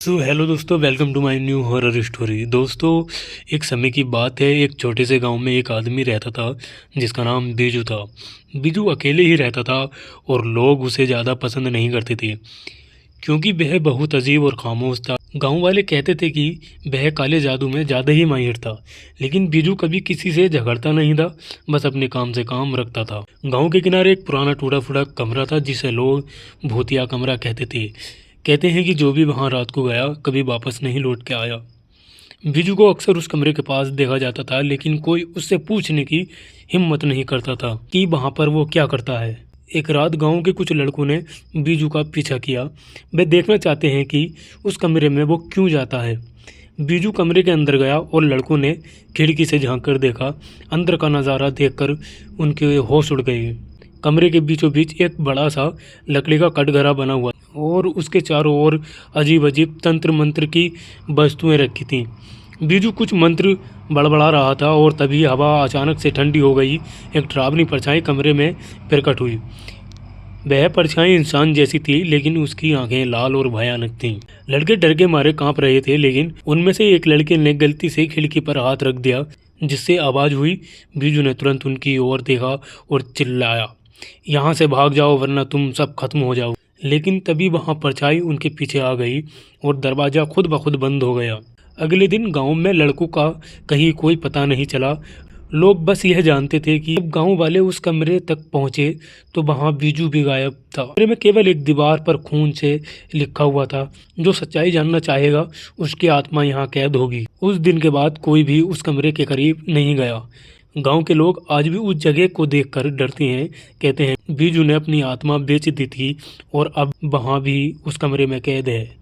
Hello दोस्तों, welcome to my new horror story. दोस्तों, एक समय की बात है। एक छोटे से गांव में एक आदमी रहता था जिसका नाम बीजू था। बीजू अकेले ही रहता था और लोग उसे ज़्यादा पसंद नहीं करते थे क्योंकि वह बहुत अजीब और खामोश था। गांव वाले कहते थे कि वह काले जादू में ज़्यादा ही माहिर था, लेकिन बीजू कभी किसी से झगड़ता नहीं था, बस अपने काम से काम रखता था। गांव के किनारे एक पुराना टूटा फूटा कमरा था जिसे लोग भूतिया कमरा कहते थे। कहते हैं कि जो भी वहां रात को गया कभी वापस नहीं लौट के आया। बीजू को अक्सर उस कमरे के पास देखा जाता था, लेकिन कोई उससे पूछने की हिम्मत नहीं करता था कि वहां पर वो क्या करता है। एक रात गांव के कुछ लड़कों ने बीजू का पीछा किया। वे देखना चाहते हैं कि उस कमरे में वो क्यों जाता है। बीजू कमरे के अंदर गया और लड़कों ने खिड़की से झांक कर देखा। अंदर का नज़ारा देखकर उनके होश उड़ गए। कमरे के बीचों बीच एक बड़ा सा लकड़ी का कटघरा बना हुआ और उसके चारों ओर अजीब अजीब तंत्र मंत्र की वस्तुएं रखी थीं। बीजू कुछ मंत्र बड़बड़ा रहा था और तभी हवा अचानक से ठंडी हो गई। एक डरावनी परछाई कमरे में प्रकट हुई। वह परछाई इंसान जैसी थी, लेकिन उसकी आंखें लाल और भयानक थीं। लड़के डर के मारे कांप रहे थे, लेकिन उनमें से एक लड़के ने गलती से खिड़की पर हाथ रख दिया, जिससे आवाज़ हुई। बीजू ने तुरंत उनकी ओर देखा और चिल्लाया, यहाँ से भाग जाओ वरना तुम सब खत्म हो जाओ। लेकिन तभी वहां परछाई उनके पीछे आ गई और दरवाज़ा खुद ब खुद बंद हो गया। अगले दिन गांव में लड़कों का कहीं कोई पता नहीं चला। लोग बस यह जानते थे कि जब गांव वाले उस कमरे तक पहुंचे तो वहां बीजू भी गायब था। कमरे में केवल एक दीवार पर खून से लिखा हुआ था, जो सच्चाई जानना चाहेगा उसकी आत्मा यहाँ कैद होगी। उस दिन के बाद कोई भी उस कमरे के करीब नहीं गया। गांव के लोग आज भी उस जगह को देखकर डरते हैं। कहते हैं बीजू ने अपनी आत्मा बेच दी थी और अब वहां भी उस कमरे में कैद है।